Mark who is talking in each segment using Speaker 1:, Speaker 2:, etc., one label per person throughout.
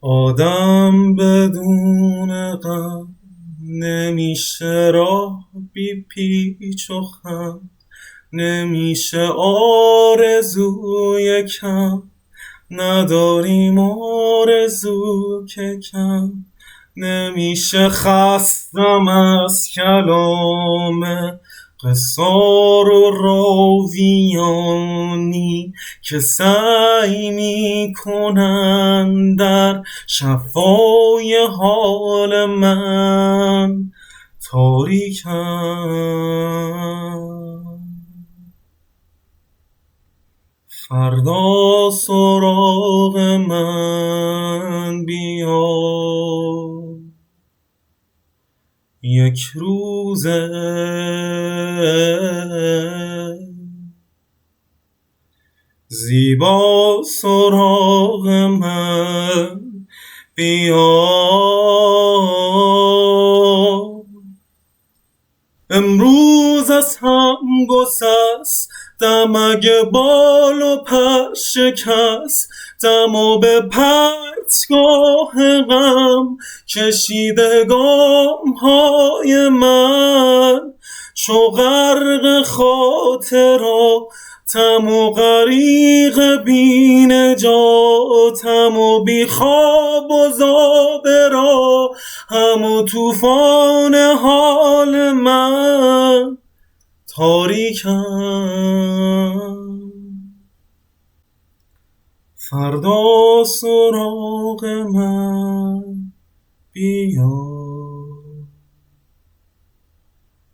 Speaker 1: آدم بدون غم نمیشه راه بی پیچ و خم، نمیشه آرزوی کم، نداریم آرزو که کم، نمیشه خستم از کلام قصار و راویانی که سعی میکنن در شفای حال من تاریکم. فردا سراغ من بیا، یک روزه زیبا سراغ من بیا. امروز از هم گسستم اگه بال و پر شکست دم و به پرتگاه غم کشیده گام های من، چو غرق خاطراتم و غریق بی نجاتم و بی خواب و زابرا هم و توفان حال من تاریکم. فردا سراغ من بیا،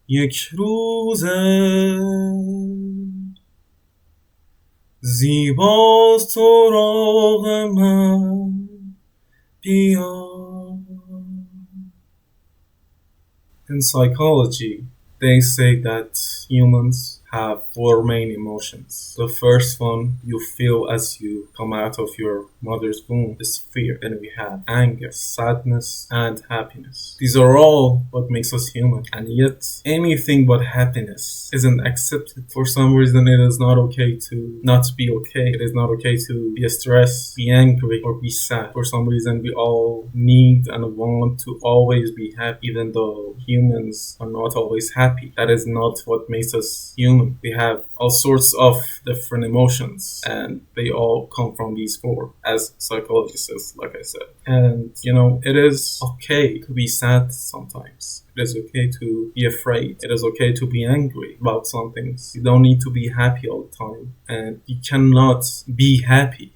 Speaker 1: یک روزه زیبا سراغ من بیا. In psychology, they say that humans have four main emotions. The first one you feel as you come out of your mother's womb is fear, and we have anger, sadness, and happiness. These are all what makes us human, and yet anything but happiness isn't accepted. For some reason, it is not okay to not be okay. It is not okay to be stressed, be angry, or be sad. For some reason, we all need and want to always be happy, even though humans are not always happy. That is not what makes us human. We have all sorts of different emotions, and they all come from these four, as psychologists, like I said. And it is okay to be sad sometimes. It is okay to be afraid. It is okay to be angry about some things. You don't need to be happy all the time, and you cannot be happy.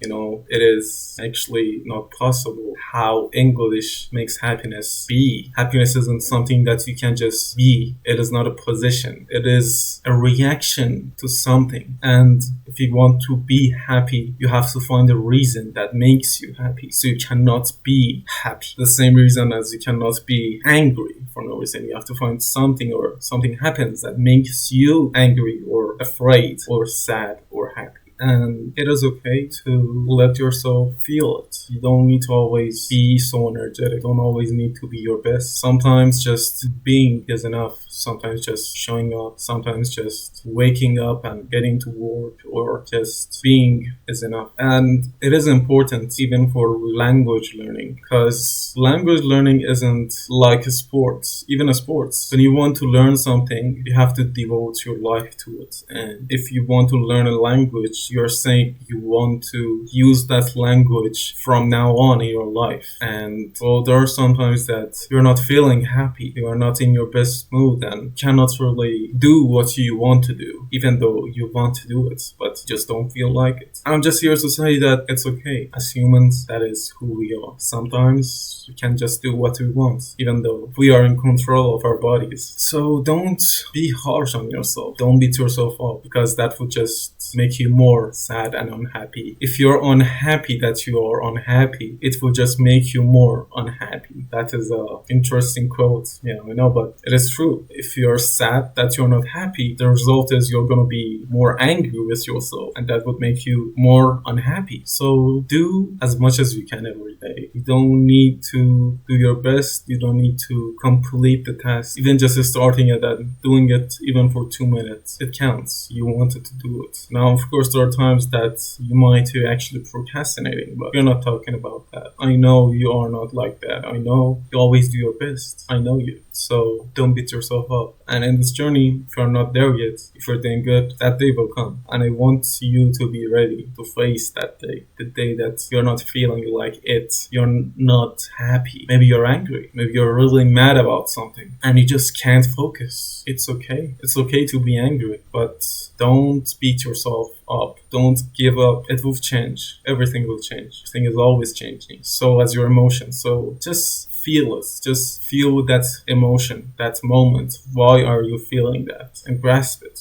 Speaker 1: It is actually not possible. How English makes happiness be. Happiness isn't something that you can just be. It is not a position. It is a reaction to something. And if you want to be happy, you have to find a reason that makes you happy. So you cannot be happy. The same reason as you cannot be angry for no reason. You have to find something, or something happens that makes you angry or afraid or sad or happy. And it is okay to let yourself feel it. You don't need to always be so energetic. You don't always need to be your best. Sometimes just being is enough. Sometimes just showing up. Sometimes just waking up and getting to work, or just being is enough. And it is important even for language learning, because language learning isn't like a sport. Even a sport. When you want to learn something, you have to devote your life to it. And if you want to learn a language, you're saying you want to use that language from now on in your life. And there are sometimes that you're not feeling happy, you are not in your best mood, and cannot really do what you want to do, even though you want to do it, but you just don't feel like it. I'm just here to say that it's okay. As humans, that is who we are. Sometimes we can just do what we want, even though we are in control of our bodies. So don't be harsh on yourself. Don't beat yourself up, because that would just make you more sad and unhappy. If you're unhappy that you are unhappy, it will just make you more unhappy. That is an interesting quote. Yeah, I know, but it is true. If you're sad that you're not happy, the result is you're going to be more angry with yourself, and that would make you more unhappy. So do as much as you can every day. You don't need to do your best. You don't need to complete the task. Even just starting it and doing it even for 2 minutes, it counts. You wanted to do it. Now, of course, there are are times that you might be actually procrastinating, but you're not talking about that. I know you are not like that. I know you always do your best. I know you. So don't beat yourself up. And in this journey, if you're not there yet, if you're doing good, that day will come. And I want you to be ready to face that day. The day that you're not feeling like it. You're not happy. Maybe you're angry. Maybe you're really mad about something. And you just can't focus. It's okay. It's okay to be angry. But don't beat yourself up. Don't give up. It will change. Everything will change. Everything is always changing. So as your emotions. So just feel it. Just feel that emotion, that moment. Why are you feeling that? And grasp it.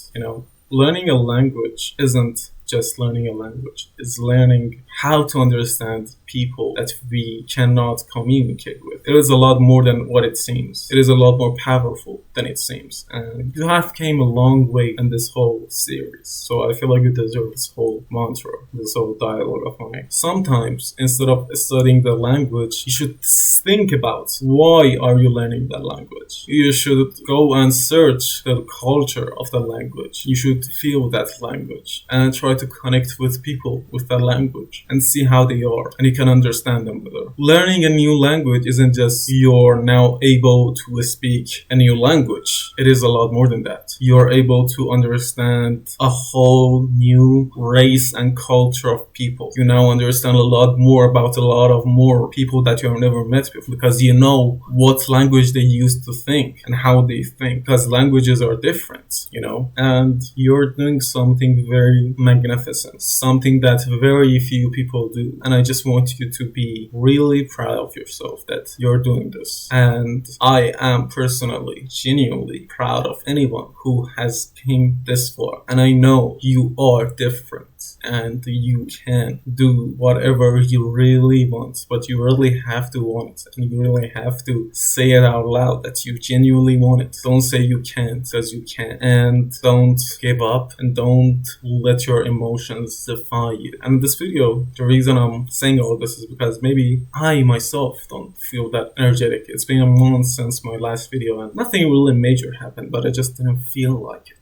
Speaker 1: Learning a language isn't just learning a language. It's learning how to understand people that we cannot communicate with. It is a lot more than what it seems. It is a lot more powerful than it seems. And you have came a long way in this whole series. So I feel like you deserve this whole mantra, this whole dialogue of mine. Sometimes, instead of studying the language, you should think about why are you learning that language. You should go and search the culture of the language. You should feel that language and try to connect with people with that language and see how they are, and you can understand them better. Learning a new language isn't just you're now able to speak a new language. It is a lot more than that. You're able to understand a whole new race and culture of people. You now understand a lot more about a lot of more people that you have never met before, because you know what language they used to think and how they think, because languages are different, and you're doing something very magnificent, something that very few people do. And I just want you to be really proud of yourself that you're doing this. And I am personally, genuinely proud of anyone who has came this far. And I know you are different and you can do whatever you really want, but you really have to want it, and you really have to say it out loud that you genuinely want it. Don't say you can't, because you can. And don't give up, and don't let your emotions define you. And in this video, the reason I'm saying all this is because maybe I myself don't feel that energetic. It's been a month since my last video and nothing really major happened, but I just didn't feel like it,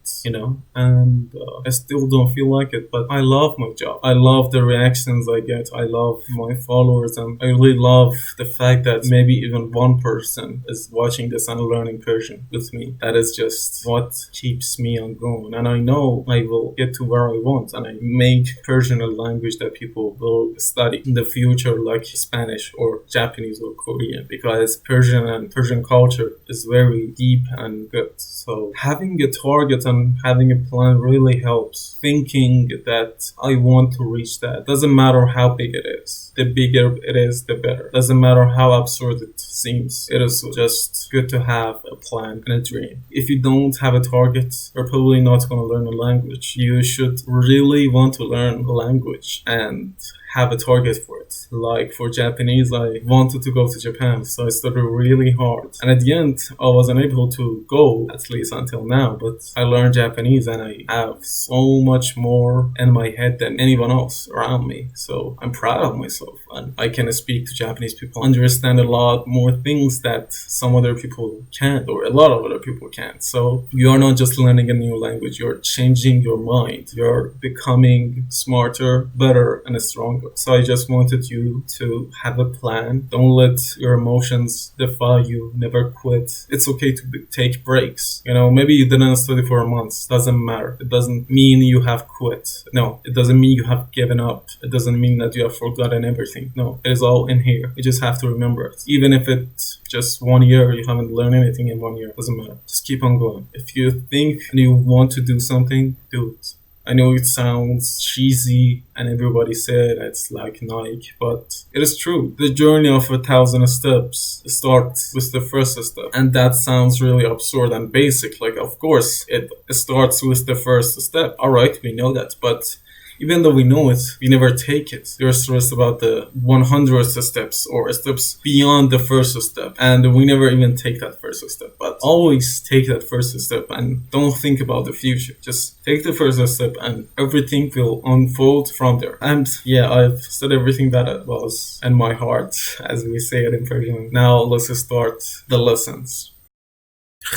Speaker 1: and I still don't feel like it, but I love my job. I love the reactions I get. I love my followers, and I really love the fact that maybe even one person is watching this and learning Persian with me. That is just what keeps me on going, and I know I will get to where I want, and I make Persian a language that people will study in the future, like Spanish or Japanese or Korean, because Persian and Persian culture is very deep and good. So having a target and having a plan really helps. Thinking that I want to reach that, doesn't matter how big it is. The bigger it is, the better. Doesn't matter how absurd it seems. It is just good to have a plan and a dream. If you don't have a target, you're probably not going to learn a language. You should really want to learn a language and have a target for it. Like for Japanese, I wanted to go to Japan, so I studied really hard. And at the end, I wasn't able to go, at least until now, but I learned Japanese and I have so much more in my head than anyone else around me. So I'm proud of myself, and I can speak to Japanese people, understand a lot more things that some other people can't, or a lot of other people can't. So you're not just learning a new language, you're changing your mind. You're becoming smarter, better, and stronger. So I just wanted you to have a plan. Don't let your emotions defy you. Never quit. It's okay to take breaks. Maybe you didn't study for a month. Doesn't matter. It doesn't mean you have quit. No, it doesn't mean you have given up. It doesn't mean that you have forgotten everything. No, it is all in here. You just have to remember it. Even if it's just 1 year, you haven't learned anything in 1 year. Doesn't matter. Just keep on going. If you think and you want to do something, do it. I know it sounds cheesy and everybody said it's like Nike, but it is true. The journey of 1,000 steps starts with the first step. And that sounds really absurd and basic. Like, of course, it starts with the first step. All right, we know that, but even though we know it, we never take it. We're stressed about the 100th steps or steps beyond the first step. And we never even take that first step. But always take that first step and don't think about the future. Just take the first step and everything will unfold from there. And yeah, I've said everything that was in my heart, as we say it in Persian. Now let's start the lessons.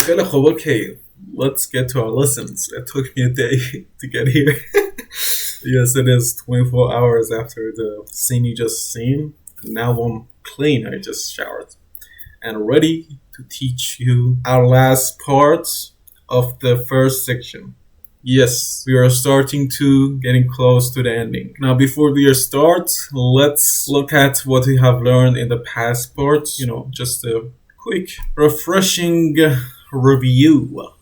Speaker 1: خیلی خوب، اوکی. let's get to our lessons. It took me a day to get here. Yes, it is 24 hours after the scene you just seen. And now I'm clean. I just showered and ready to teach you our last part of the first section. Yes, we are starting to getting close to the ending. Now, before we start, let's look at what we have learned in the past part. Just a quick, refreshing review.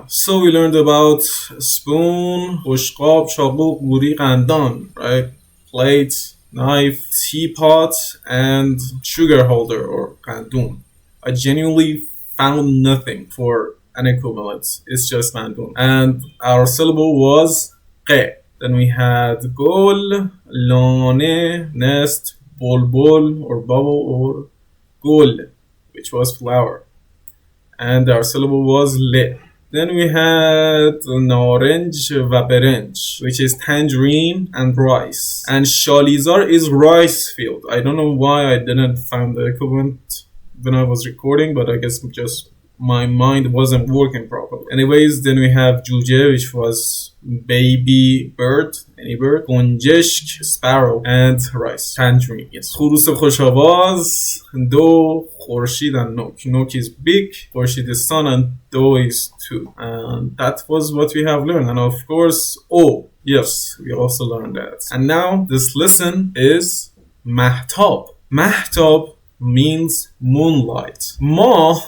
Speaker 1: So we learned about spoon, بشقاب, چاقو, قوری, قندان, right? Plate, knife, teapot, and sugar holder or قندون. I genuinely found nothing for an equivalent. It's just قندون. And our syllable was ق. Then we had گل, لانه, nest, بلبل or bubble or گل, which was flower. And our syllable was ل. Then we had naranj و برنج, which is tangerine and rice. And shalizar is rice field. I don't know why I didn't find the equivalent when I was recording, but I guess just my mind wasn't working properly. Anyways, then we have juje, which was baby bird, any bird, گنجشک, sparrow, and rice, tangerine. Yes. خروس خوش‌آواز, do, خورشید and nok. Nok is big, خورشید is sun, and do is two. And that was what we have learned. And of course, oh, yes, we also learned that. And now this lesson is mahtab. Mahtab means moonlight. Ma,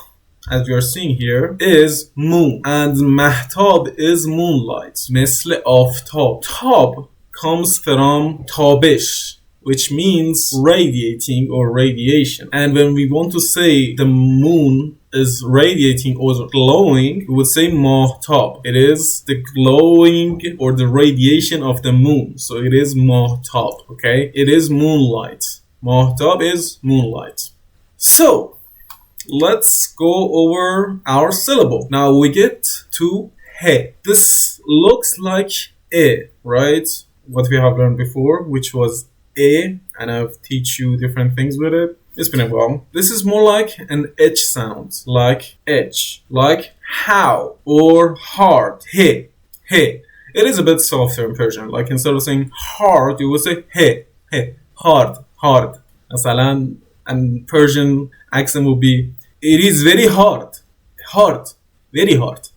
Speaker 1: as we are seeing here, is moon, and mahtab is moonlight. مثل آفتاب. Tab comes from tabish, which means radiating or radiation. And when we want to say the moon is radiating or glowing, we would say mahtab. It is the glowing or the radiation of the moon. So it is mahtab, okay? It is moonlight. Mahtab is moonlight. So, let's go over our syllable. Now we get to he. This looks like e, right? What we have learned before, which was e, and I've teach you different things with it. It's been a while. This is more like an h sound, like h, like how or hard. He, he. It is a bit softer in Persian. Like instead of saying hard, you would say he, hard, hard. مثلا, and Persian accent would be it is very hard, very hard.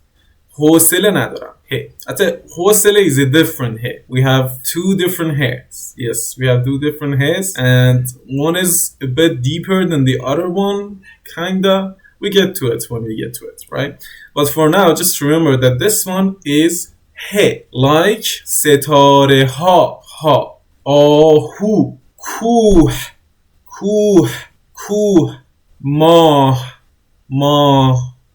Speaker 1: حوصله ندارم. Hey, حوصله is a different he. We have two different he's. Yes, we have two different he's, and one is a bit deeper than the other one, kinda. We get to it when we get to it, right? But for now, just remember that this one is he, like ستاره ha, آهو, کوه, کوه, ماه,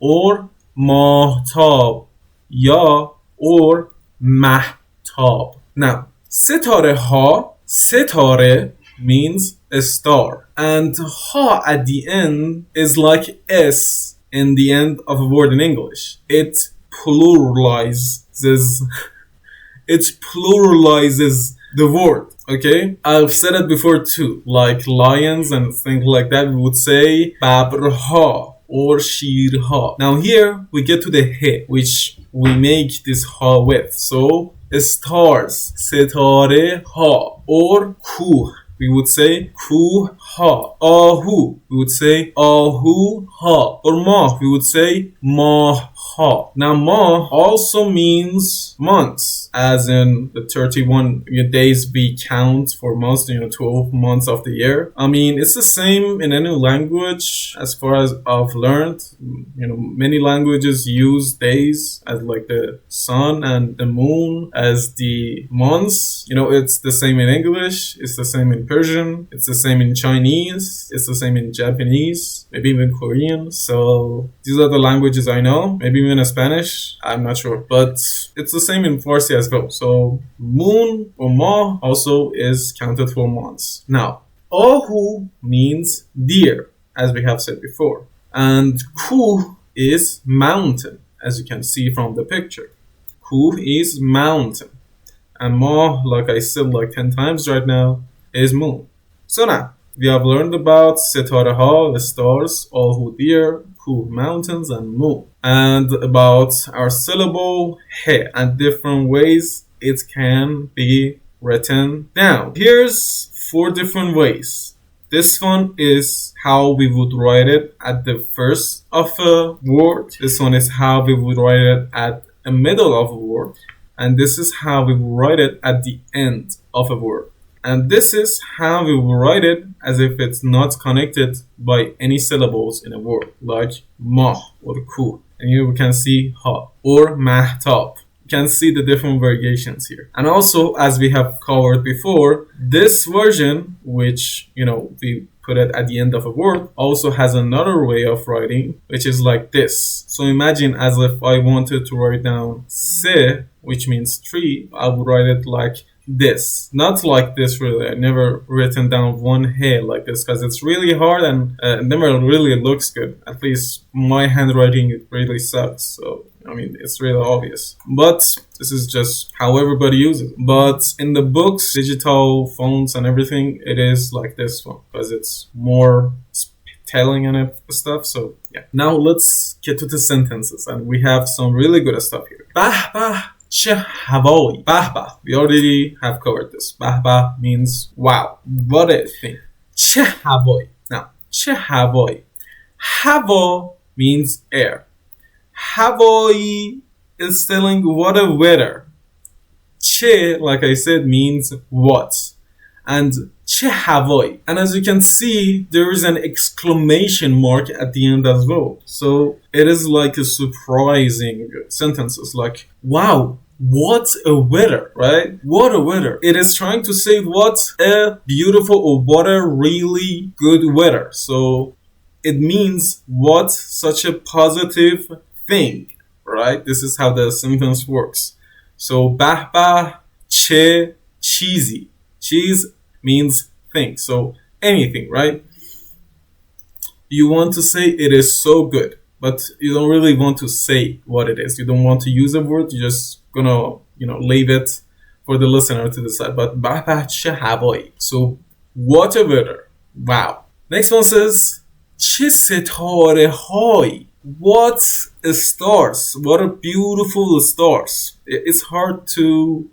Speaker 1: or ماهتاب, یا or مهتاب. Now, ستاره ha, ستاره means a star, and ha at the end is like s in the end of a word in English. It pluralizes the word. Okay, I've said it before too, like lions and things like that. We would say babrha or shirha. Now here we get to the he, which we make this ha with. So stars, setare ha, or kuh. We would say kuh ha. Ahu, we would say ahu ha. Or mah, we would say mah ha. Now mah also means months, as in the 31 days we count for months, 12 months of the year. I mean, it's the same in any language as far as I've learned. Many languages use days as like the sun and the moon as the months. It's the same in English, it's the same in Persian, it's the same in Chinese, it's the same in Japanese, maybe even Korean. So these are the languages I know. Maybe even Spanish, I'm not sure. But it's the same in Farsi as well. So moon or ma also is counted for months. Now, ahu means deer, as we have said before. And kuh is mountain, as you can see from the picture. Kuh is mountain. And ma, like I said like 10 times right now, is moon. So now, we have learned about setare ha, the stars, ahu deer, cool mountains and moon. And about our syllable he and different ways it can be written down. Here's 4 different ways. This one is how we would write it at the first of a word. This one is how we would write it at the middle of a word. And this is how we would write it at the end of a word. And this is how we will write it as if it's not connected by any syllables in a word, like mah or ku. And here we can see ha or mahtab. You can see the different variations here. And also, as we have covered before, this version, which, we put it at the end of a word, also has another way of writing, which is like this. So imagine as if I wanted to write down se, which means tree, I would write it like this. Not like this really. I've never written down one hair like this because it's really hard and it never really looks good. At least my handwriting, it really sucks. So it's really obvious. But this is just how everybody uses it. But in the books, digital phones and everything, it is like this one because it's more telling and stuff. So yeah. Now let's get to the sentences, and we have some really good stuff here. Bah bah che havoi. Bah bah. We already have covered this. Bah bah means wow. What a thing. Che havoi. Now, che havoi. Havo means air. Havoi is telling what a weather. Che, like I said, means what. And che havoi. And as you can see, there is an exclamation mark at the end as well. So it is like a surprising sentence. It's like, wow, what a weather, right? What a weather. It is trying to say what a beautiful or what a really good weather. So it means what such a positive thing, right? This is how the sentence works. So bah bah che cheesy. Cheese means thing. So anything, right? You want to say it is so good, but you don't really want to say what it is. You don't want to use a word. You're just gonna, leave it for the listener to decide. But bah bah che havoi. So what a weather. Wow. Next one says che setare hai. What stars. What a beautiful stars. It's hard to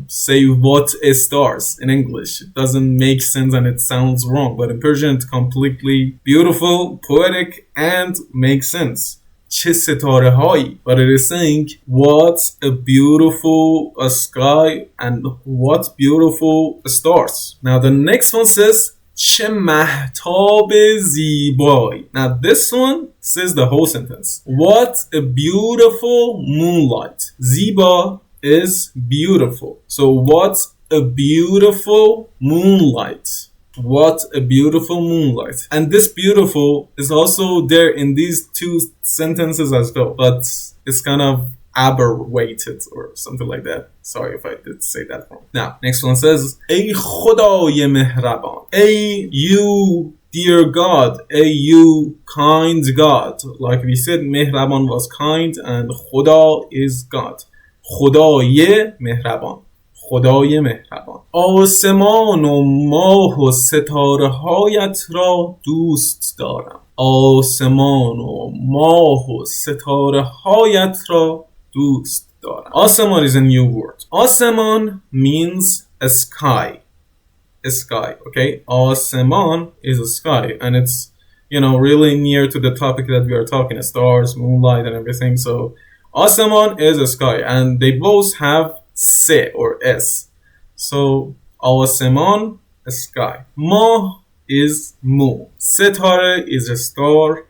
Speaker 1: say what is stars in English. It doesn't make sense and it sounds wrong. But in Persian, it's completely beautiful, poetic, and makes sense. Che setare hai. But it is saying, what a beautiful sky and what beautiful stars. Now the next one says, che mahtab zibai. Now this one says the whole sentence. What a beautiful moonlight. Ziba is beautiful. So what a beautiful moonlight. What a beautiful moonlight. And this beautiful is also there in these 2 sentences as well. But it's kind of aberrated or something like that. Sorry if I did say that wrong. Now, next one says, Ey Khoday Mehraban. Ey you dear God. Ey you kind God. Like we said, Mehraban was kind and Khoda is God. خدای مهربان. خدای مهربان. آسمان و ماه و ستاره هایت را دوست دارم. آسمان و ماه و ستاره هایت را دوست دارم. آسمان is a new word. آسمان means a sky. A sky, okay? آسمان is a sky and it's, really near to the topic that we are talking, stars, moonlight and everything. So Asaman is a sky, and they both have se or s. So Asaman, a sky. Ma is moon. Setare is a star,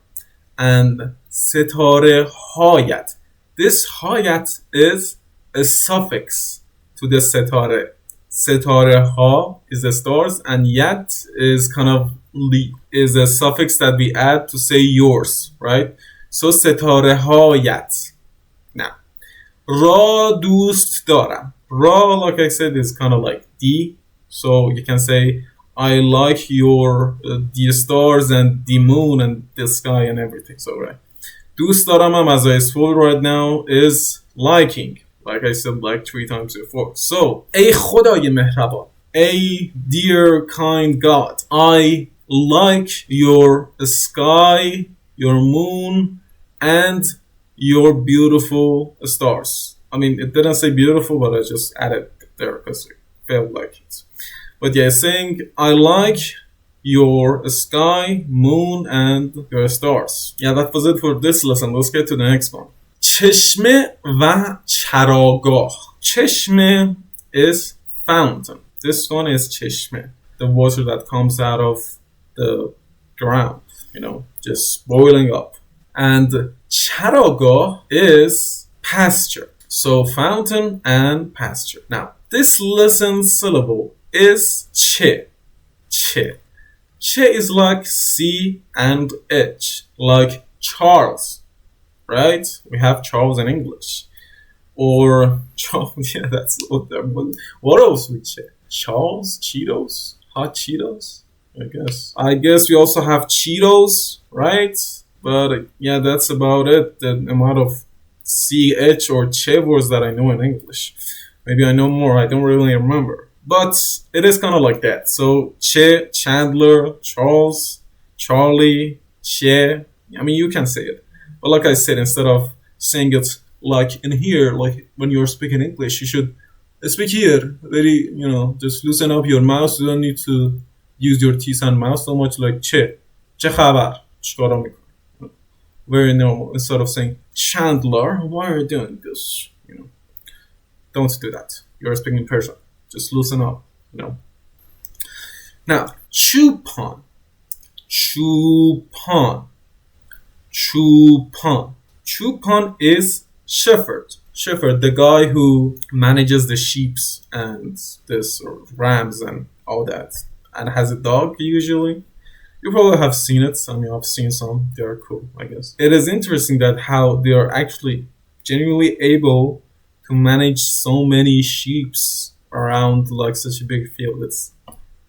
Speaker 1: and setare hayat. This hayat is a suffix to the setare. Setare ha is the stars, and yat is kind of is a suffix that we add to say yours, right? So setare hayat. Now, را دوست دارم. Ra, like I said, is kind of like the. So you can say, I like your the stars and the moon and the sky and everything. So, right. دوست دارم as I spoke right now is liking. Like I said like 3 times before. So, ای خدای مهربان. A dear kind God. I like your sky your moon, and your beautiful stars. I mean, it didn't say beautiful, but I just added it there because it felt like it. But yeah, saying I like your sky, moon, and your stars. Yeah, that was it for this lesson. Let's get to the next one. چشمه و چراگاه. چشمه is fountain. This one is چشمه, the water that comes out of the ground, just boiling up. And چراگاه is pasture. So fountain and pasture. Now, this lesson syllable is che. Che. Che is like C and H, like Charles, right? We have Charles in English. Or Charles, yeah, that's what else we che? Charles, Cheetos, hot Cheetos, I guess we also have Cheetos, right? But yeah, that's about it. The amount of CH or che words that I know in English. Maybe I know more, I don't really remember. But it is kind of like that. So, Che, Chandler, Charles, Charlie, Che. I mean, you can say it. But like I said, instead of saying it like in here, like when you're speaking English, you should speak here. Very, just loosen up your mouth. You don't need to use your teeth and mouth so much like Che. Che khabar? Chikara mikoni? Very normal. Instead of saying, Chandler, why are you doing this? Don't do that. You're speaking Persian. Just loosen up, Now, chupan. Chupan. Chupan. Chupan is shepherd. Shepherd, the guy who manages the sheep and this rams and all that. And has a dog, usually. You probably have seen it. I mean, I've seen some. They are cool, I guess. It is interesting that how they are actually genuinely able to manage so many sheep around like such a big field. It's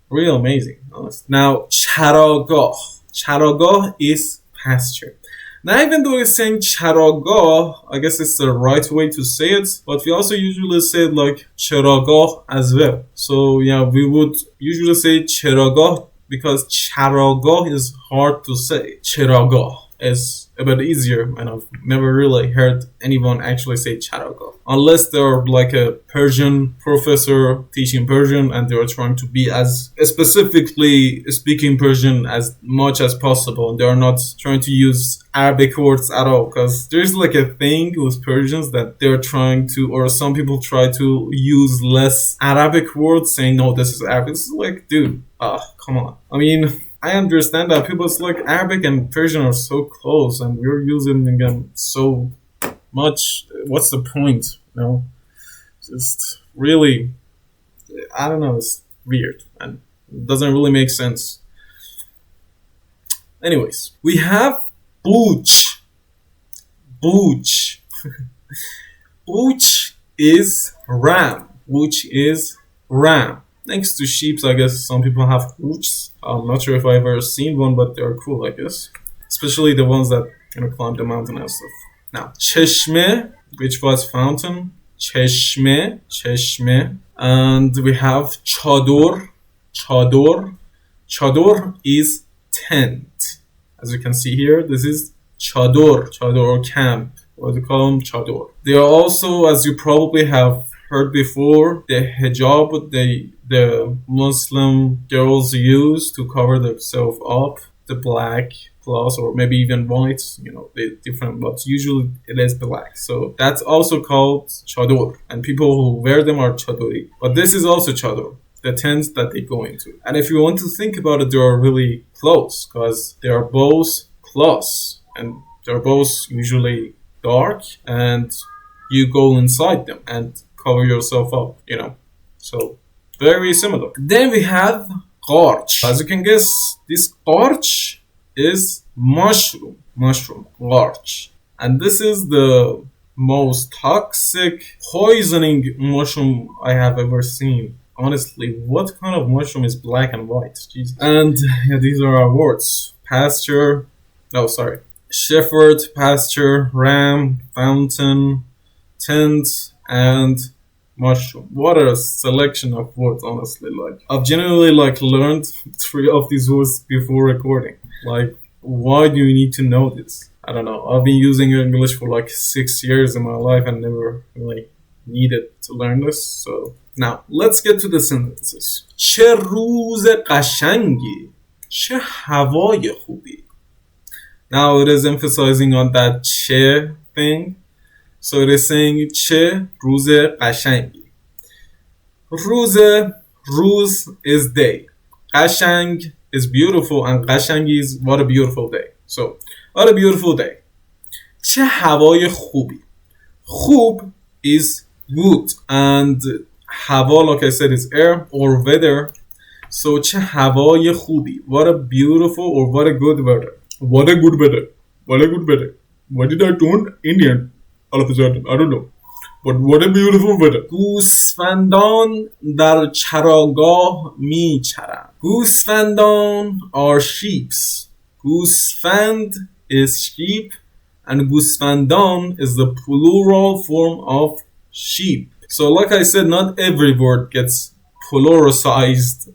Speaker 1: real amazing, honestly. Now, چراگاه. چراگاه is pasture. Now, even though it's saying چراگاه, I guess it's the right way to say it, but we also usually say it like چراگاه as well. So yeah, we would usually say چراگاه because چراگاه is hard to say. چراگاه is a bit easier, and I've never really heard anyone actually say چراگاه. Unless they're like a Persian professor teaching Persian and they're trying to be as specifically speaking Persian as much as possible. And they're not trying to use Arabic words at all. Because there's like a thing with Persians that they're trying to, or some people try to use less Arabic words saying, no, this is Arabic. It's like, dude, come on. I mean, I understand that people's like Arabic and Persian are so close and we're using them so much. What's the point? Just really, I don't know, it's weird and it doesn't really make sense. Anyways, we have Booch. Booch. Booch is ram. Booch is ram. Next to sheep, I guess some people have boochs. I'm not sure if I've ever seen one, but they're cool, I guess. Especially the ones that climb the mountain and stuff. Now, چشمه, which was fountain. چشمه, چشمه. And we have چادر. چادر. چادر is tent. As you can see here, this is چادر. چادر or camp. What do you call them? چادر. They are also, as you probably have heard before, the hijab the Muslim girls use to cover themselves up. The black cloth or maybe even white, they're different, but usually it is black. So that's also called chador, and people who wear them are chadori. But this is also chador, the tent that they go into. And if you want to think about it, they are really close because they are both cloths and they're both usually dark, and you go inside them and cover yourself up, So very similar. Then we have qarch. As you can guess, this qarch is mushroom, qarch. And this is the most toxic, poisoning mushroom I have ever seen. Honestly, what kind of mushroom is black and white? Jeez. And these are our words. Pasture, shepherd, pasture, ram, fountain, tent, and mushroom. What a selection of words, honestly. I've genuinely learned 3 of these words before recording. why do you need to know this? I don't know. I've been using English for like 6 years in my life and never really needed to learn this. So now let's get to the sentences. چه روز قشنگی. چه هوای خوبی. Now it is emphasizing on that چه thing. So it is saying چه روز قشنگی. روز is day. قشنگ is beautiful and قشنگی is what a beautiful day. So what a beautiful day. چه هوای خوبی. خوب is good and هوا like I said is air or weather. So چه هوای خوبی. What a beautiful or what a good weather. What a good weather. What a good weather. Why did I turn Indian all of a sudden? I don't know. But what a beautiful weather. گوسفندان در چراگاه می چرند. گوسفندان are sheeps. گوسفند is sheep and گوسفندان is the plural form of sheep. So like I said, not every word gets pluralized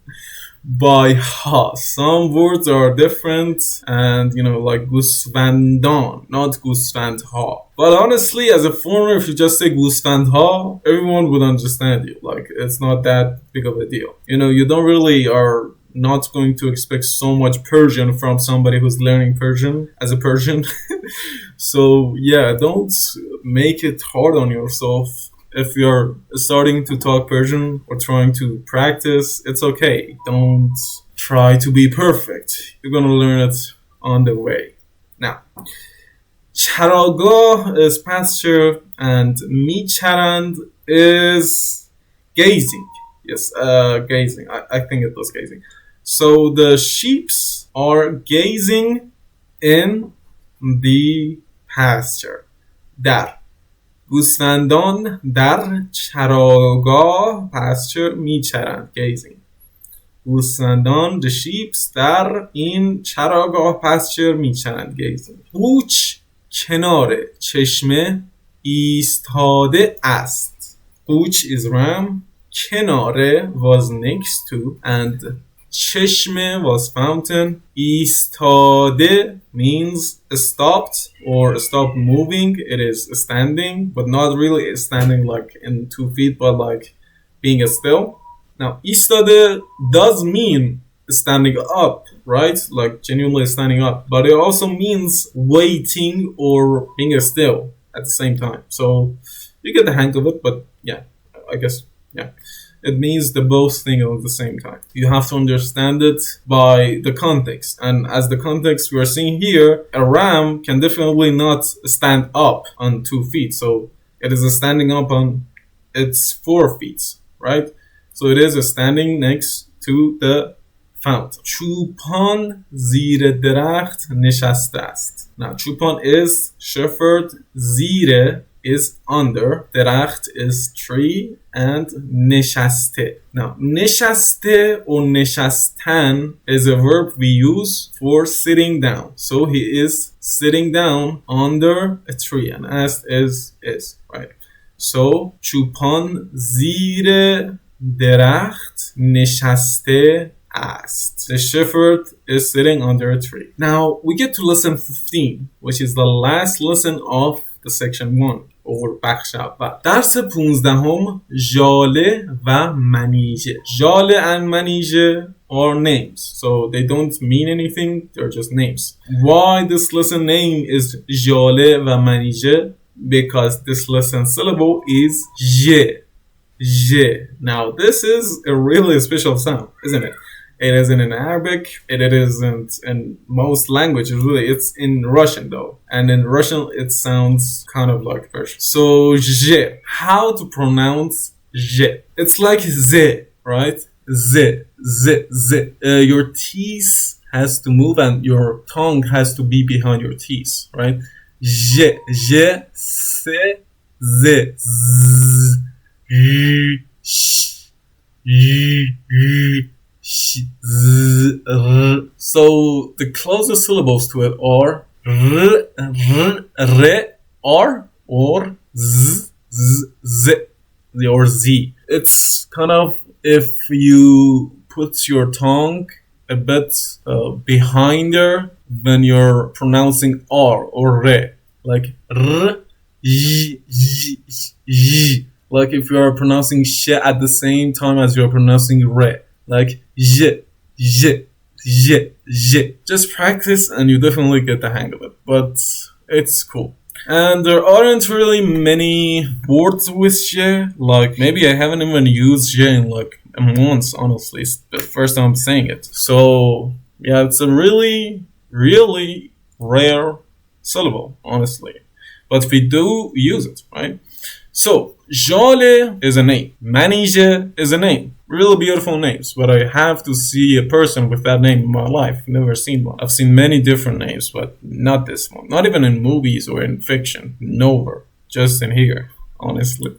Speaker 1: by ha. Some words are different and like گوسفندان, not گوسفندها. But honestly, as a foreigner, if you just say گوسفندها, everyone would understand you. Like, it's not that big of a deal. You don't really are not going to expect so much Persian from somebody who's learning Persian as a Persian. So yeah, don't make it hard on yourself. If you're starting to talk Persian or trying to practice, it's okay. Don't try to be perfect. You're gonna learn it on the way. Now, چراگاه is pasture and میچرند is gazing. Yes, gazing. I think it was gazing. So the sheeps are gazing in the pasture. در گوسفندان در چراگاه pasture میچرند gazing. گوسفندان the sheeps در این چراگاه pasture میچرند gazing. قوچ کنار چشمه ایستاده است. قوچ is ram. کناره was next to and چشمه was fountain. ایستاده means stopped or stopped moving. It is standing, but not really standing like in 2 feet, but like being still. Now, ایستاده does mean standing up, right? Like genuinely standing up, but it also means waiting or being still at the same time. So you get the hang of it, but yeah, I guess, yeah. It means the both thing at the same time. You have to understand it by the context. And as the context we are seeing here, a ram can definitely not stand up on 2 feet. So it is a standing up on its 4 feet, right? So it is a standing next to the fountain. چوپان زیر درخت نشسته است. Now, چوپان is shepherd, زیر is under, درخت is tree, and نشسته. Now, نشسته or نشستن is a verb we use for sitting down. So he is sitting down under a tree, and ast is, right? So, چوپان زیر درخت نشسته است. The shepherd is sitting under a tree. Now, we get to lesson 15, which is the last lesson of the section 1. or بخش اول. درس 15 ژاله و منیژه. ژاله and منیژه are names, so they don't mean anything, they're just names. Why this lesson name is ژاله و منیژه? Because this lesson syllable is ژ. Now this is a really special sound, isn't it? It isn't in Arabic, it isn't in most languages really, it's in Russian though. And in Russian it sounds kind of like Persian. So ژ. How to pronounce ژ? It's like z, right? Z. Your teeth has to move and your tongue has to be behind your teeth, right? ژ, s, z, z, sh, so the closest syllables to it are r, or z, or z. It's kind of if you put your tongue a bit behind there when you're pronouncing R or Re. Like R, Y, Y, Y. Like if you are pronouncing sh at the same time as you are pronouncing Re. Like J, J, J, J. Just practice and you definitely get the hang of it. But it's cool. And there aren't really many words with j. Like maybe I haven't even used j in like months, honestly. It's the first time I'm saying it. So yeah, it's a really, really rare syllable, honestly. But we do use it, right? So Zhale is a name. Manizhe is a name. Really beautiful names, but I have to see a person with that name in my life. Never seen one. I've seen many different names, but not this one. Not even in movies or in fiction. Nowhere. Just in here, honestly.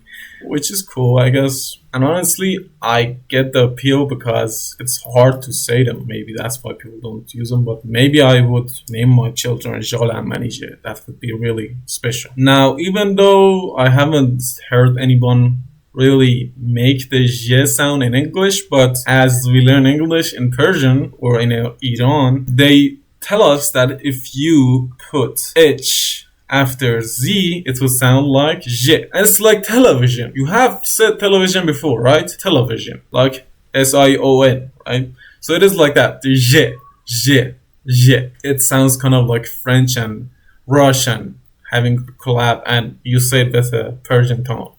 Speaker 1: Which is cool, I guess. And honestly, I get the appeal because it's hard to say them. Maybe that's why people don't use them. But maybe I would name my children Zhale and Manizhe. That would be really special. Now, even though I haven't heard anyone really make the j sound in English, but as we learn English in Persian or in Iran, they tell us that if you put h after z, it will sound like j. And it's like television. You have said television before, right? Television, like S-I-O-N, right? So it is like that. The j, j, j. It sounds kind of like French and Russian having collab, and you say it with a Persian tone.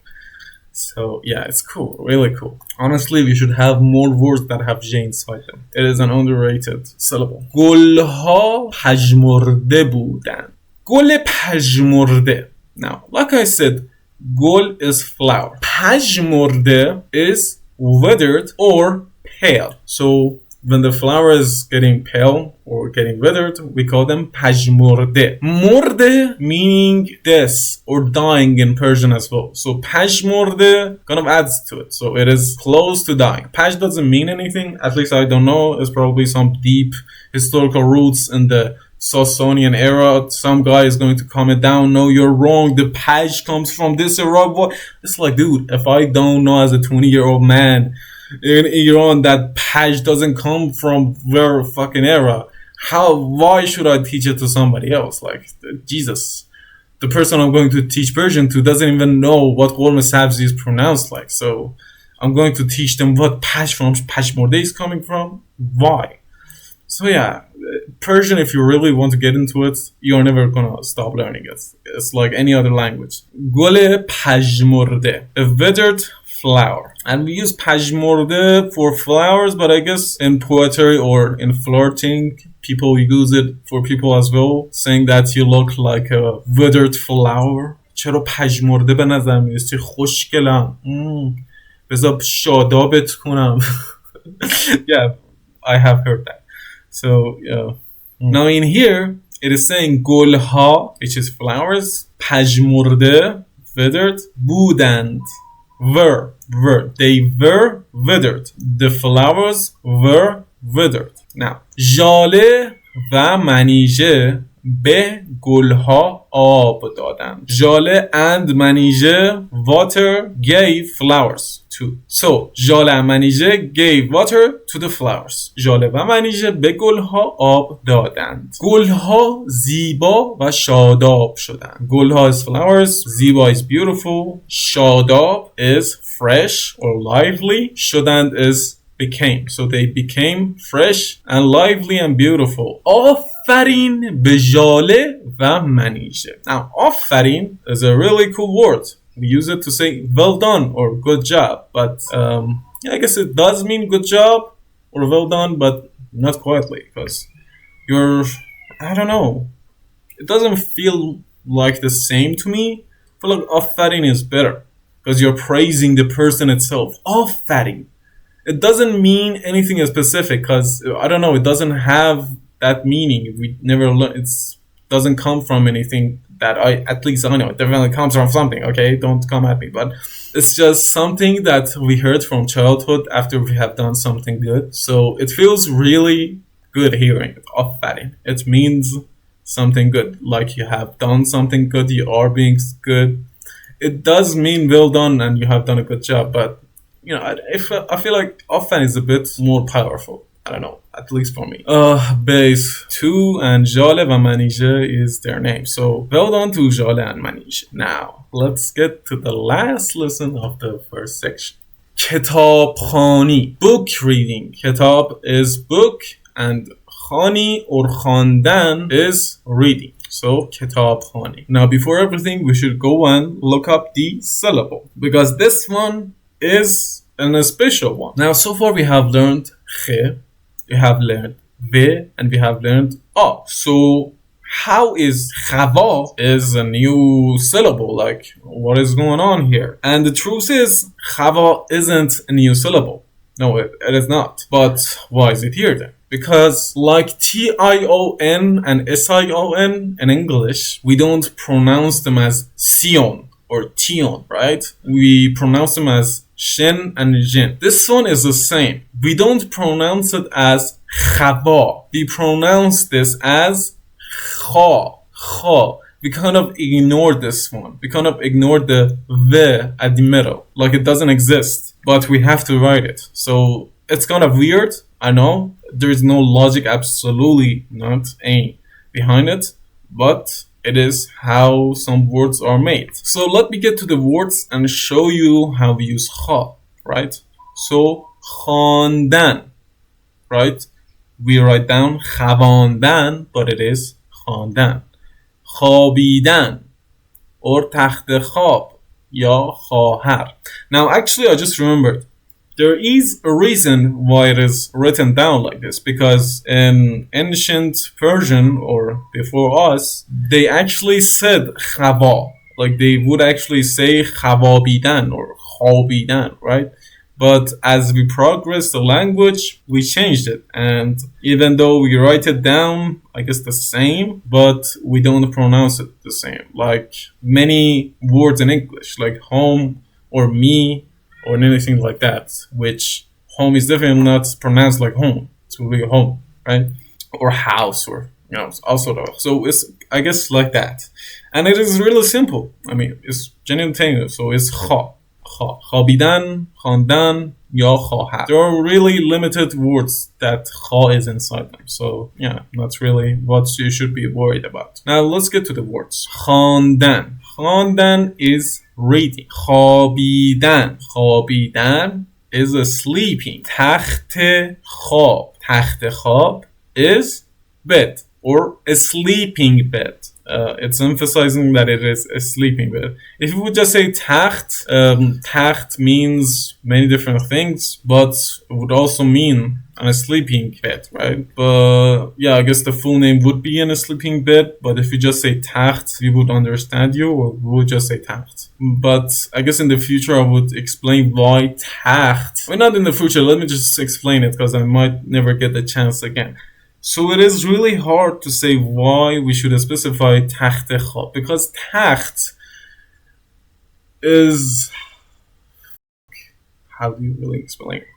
Speaker 1: So yeah, it's cool, really cool. Honestly, we should have more words that have j inside them. It is an underrated syllable. گلها پژمرده بودند. گل پژمرده. Now, like I said, گل is flower. پژمرده is withered or pale. So when the flower is getting pale or getting withered, we call them پژمرده. مرده meaning death or dying in Persian as well. So پژمرده kind of adds to it. So it is close to dying. پژ doesn't mean anything. At least I don't know. It's probably some deep historical roots in the Sasanian era. Some guy is going to comment down, no, you're wrong. The Paj comes from this era. It's like, dude, if I don't know as a 20-year-old man in Iran that Paj doesn't come from their fucking era, why should I teach it to somebody else? Like, Jesus. The person I'm going to teach Persian to doesn't even know what Qurm Sabzi is pronounced like. So I'm going to teach them what Paj from Pashmorde is coming from. Why? So yeah, Persian, if you really want to get into it, you're never gonna stop learning it. It's like any other language. Gole pajmorde, a withered flower. And we use pajmorde for flowers, but I guess in poetry or in flirting, people use it for people as well, saying that you look like a withered flower. چرا پژمرده به نظر میرسی خوشگلم بذار شادابت کنم. Yeah, I have heard that. So now in here it is saying گلها, which is flowers, پژمرده, withered, بودند, were, they were withered. The flowers were withered. Now ژاله و منیژه به گلها آب دادند. ژاله and منیژه water gave flowers to. So ژاله and منیژه gave water to the flowers. ژاله و منیژه به گلها آب دادند. گلها زیبا و شاداب شدند. گلها is flowers, زیبا is beautiful, شاداب is fresh or lively, شدند is became. So they became fresh and lively and beautiful. آفرین به ژاله و منیژه. Now, آفرین is a really cool word. We use it to say well done or good job. But yeah, I guess it does mean good job or well done, but not quietly. Because I don't know. It doesn't feel like the same to me. I feel like آفرین is better. Because you're praising the person itself. آفرین. It doesn't mean anything specific because, I don't know, it doesn't have that meaning. We never learn. It doesn't come from anything that at least I know. It definitely comes from something, okay? Don't come at me. But it's just something that we heard from childhood after we have done something good. So it feels really good hearing it. آفرین. It means something good. Like you have done something good, you are being good. It does mean well done and you have done a good job, but you know, I feel like often is a bit more powerful. I don't know, at least for me. Base 2 and Zhale and Manizhe is their name. So well done to Zhale and Manizhe. Now, let's get to the last lesson of the first section. Kitab khani, book reading. Kitab is book and khani or khandan is reading. So kitab khani. Now before everything we should go and look up the syllable because this one is a special one. Now so far we have learned khe, we have learned ve, and we have learned a. So how is khava is a new syllable? Like what is going on here? And the truth is khava isn't a new syllable. No, it is not. But why is it here then? Because like T-I-O-N and S-I-O-N in English, we don't pronounce them as Sion or Tion, right? We pronounce them as Shin and Jin. This one is the same. We don't pronounce it as Khaba. We pronounce this as Kha. Kha. We kind of ignore this one. We kind of ignore the V at the middle. Like it doesn't exist. But we have to write it. So it's kind of weird. I know. There is no logic, absolutely not any behind it. But it is how some words are made. So let me get to the words and show you how we use kha, right? So khandan, right? We write down khavandan, but it is khandan. Khabidan or takht khab ya khahar. Now actually I just remembered. There is a reason why it is written down like this, because in ancient Persian or before us, they actually said khaba, like they would actually say khawabidan or khabidan, right? But as we progress the language, we changed it. And even though we write it down, I guess the same, but we don't pronounce it the same. Like many words in English, like home or me, or anything like that, which home is definitely not pronounced like home. It's really home, right? Or house, or also though. So it's, I guess, like that. And it is really simple. I mean, it's genitive, so it's kha. Kha. Khabidan, khandan, ya khaha. There are really limited words that kha is inside them. So yeah, that's really what you should be worried about. Now let's get to the words. Khandan. Khandan is reading. Khabidan. Khabidan is a sleeping. Takht khab. Takht khab is bed or a sleeping bed. It's emphasizing that it is a sleeping bed. If you would just say takht, takht means many different things, but it would also mean on a sleeping bed, right? But yeah, I guess the full name would be in a sleeping bed, but if you just say takht, we would understand you, or we would just say takht. But I guess in the future I would explain why takht. Well, not in the future, let me just explain it because I might never get the chance again. So it is really hard to say why we should specify takht khab, because takht is, how do you really explain it?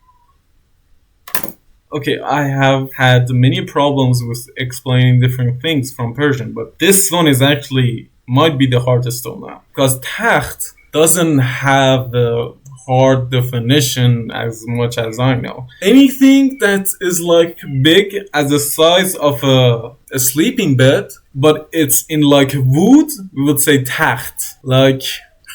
Speaker 1: Okay, I have had many problems with explaining different things from Persian, but this one is actually might be the hardest till now, because takht doesn't have the hard definition as much as I know. Anything that is like big as the size of a sleeping bed, but it's in like wood, we would say takht. Like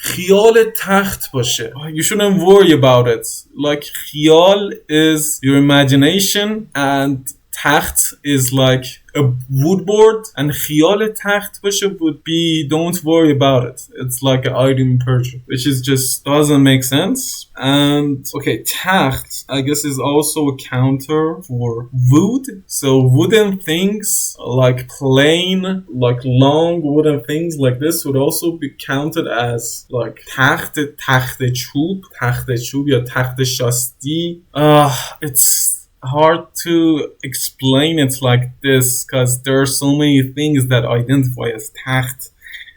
Speaker 1: خیال تخت باشه. You shouldn't worry about it. Like خیال is your imagination and تخت is like a wood board, and خیال تخت باشه would be don't worry about it. It's like an item in Persian, which is just doesn't make sense. And okay, تخت I guess is also a counter for wood. So wooden things like plain, like long wooden things like this would also be counted as like تخت چوب یا تخت شاستی. It's hard to explain it like this because there are so many things that identify as takht.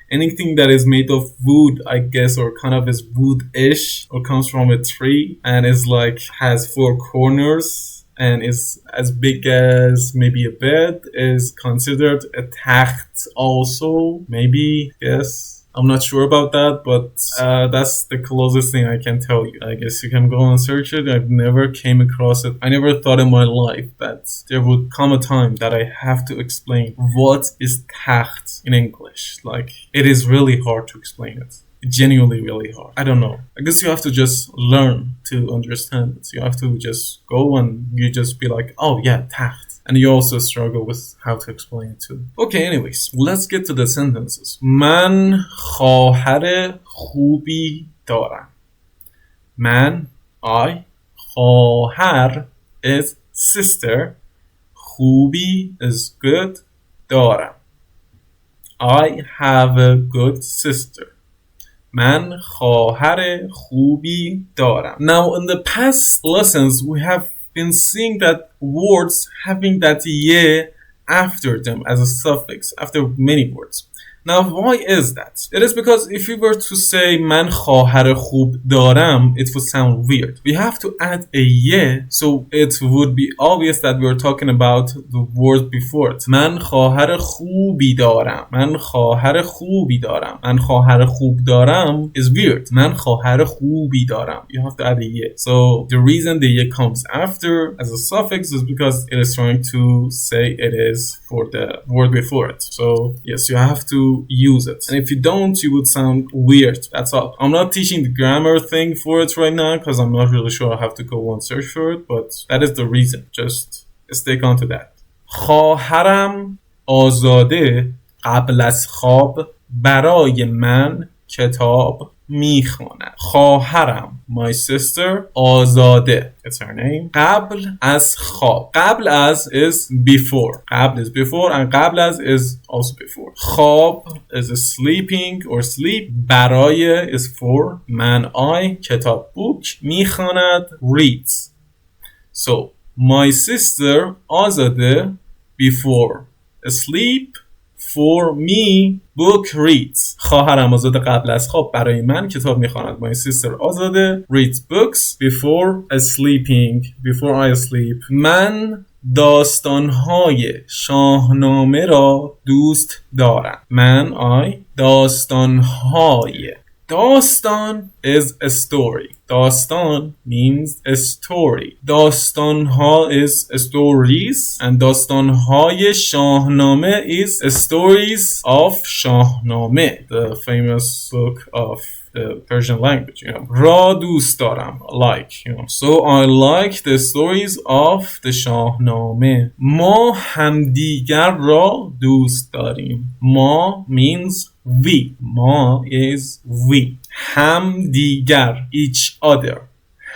Speaker 1: Anything that is made of wood, I guess, or kind of is wood-ish, or comes from a tree and is like has 4 corners and is as big as maybe a bed, is considered a takht also, maybe, yes. I'm not sure about that, but that's the closest thing I can tell you. I guess you can go and search it. I've never came across it. I never thought in my life that there would come a time that I have to explain what is taht in English. Like, it is really hard to explain it. Genuinely really hard. I don't know. I guess you have to just learn to understand it. You have to just go and you just be like, oh yeah, taht. And you also struggle with how to explain it too. Okay, anyways, let's get to the sentences. من خواهر خوبی دارم. Man, I. خواهر is sister. خوبی is good. دارم. I have a good sister. من خواهر خوبی دارم. Now, in the past lessons, we have been seeing that words having that ye after them as a suffix, after many words. Now, why is that? It is because if we were to say من خواهر خوب دارم, it would sound weird. We have to add a ye, so it would be obvious that we are talking about the word before it. من خواهر خوبی دارم. من خواهر خوبی دارم. من خواهر خوب دارم is weird. من خواهر خوبی دارم. You have to add a ye. So the reason the ye comes after as a suffix is because it is trying to say it is for the word before it. So yes, you have to use it. And if you don't, you would sound weird. That's all. I'm not teaching the grammar thing for it right now because I'm not really sure. I have to go and search for it, but that is the reason. Just stick on to that. خواهرم آزاده قبل از خواب برای من کتاب میخواند. خواهرم, my sister, آزاده, it's her name, قبل از خواب. قبل از is before. قبل is before and قبل از is also before. خواب is sleeping or sleep. برای is for. من, I, کتاب book. میخواند reads. So my sister آزاده before asleep, for me book reads. خواهرم آزاده قبل از خواب برای من کتاب میخواند. My sister آزاده reads books before sleeping, before I sleep. من داستانهای شاهنامه را دوست دارم. من, I, داستانهای. داستان is a story. داستان means a story. داستانها is stories and داستانهای شاهنامه is stories of شاهنامه, the famous book of the Persian language, you know. را دوست دارم, like, you know. So I like the stories of the شاهنامه. ما همدیگر را دوست داریم. ما means we. ما is we. همدیگر, each other.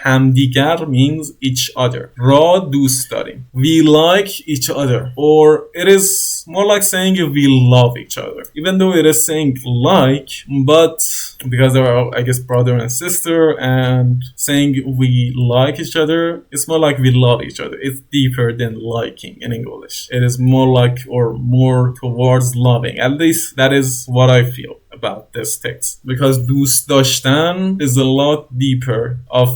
Speaker 1: همدیگر means each other. را دوست داریم. We like each other. Or it is more like saying we love each other. Even though it is saying like, but because they are, I guess, brother and sister, and saying we like each other, it's more like we love each other. It's deeper than liking in English. It is more like, or more towards loving. At least that is what I feel about this text. Because دوست داشتن is a lot deeper of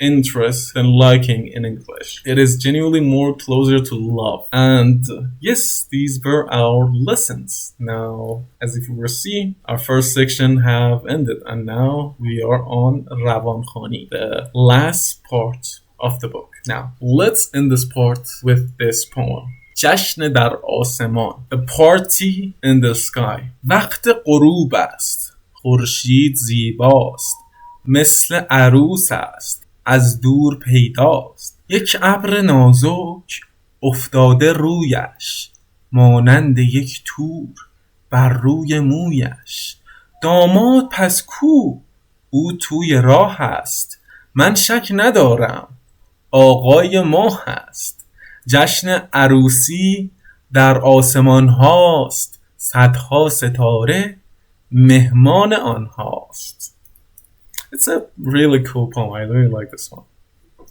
Speaker 1: interest than liking in English. It is genuinely more closer to love. And yes, these were our lessons. Now, as if you were seeing, our first section have ended, and now we are on روانخوانی, the last part of the book. Now, let's end this part with this poem. جشن در آسمان, a party in the sky. وقت غروب است, خورشید زیباست, مثل عروس است, از دور پیداست. یک ابر نازک افتاده رویش, مانند یک تور بر روی مویش. داماد پس کو؟ او توی راه است, من شک ندارم آقای ماه است. جشن عروسی در آسمان هاست, صدها ستاره مهمان آنهاست. It's a really cool poem. I really like this one.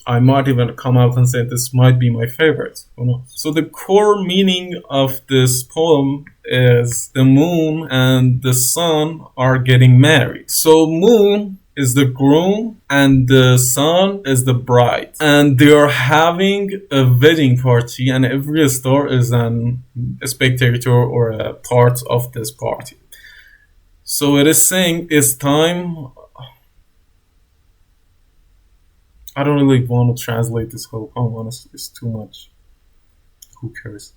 Speaker 1: I might even come out and say this might be my favorite. Who knows? So the core meaning of this poem is the moon and the sun are getting married. So moon is the groom and the sun is the bride, and they are having a wedding party, and every star is a spectator or a part of this party. So it is saying it's time. I don't really want to translate this whole poem, honestly. It's too much. Who cares?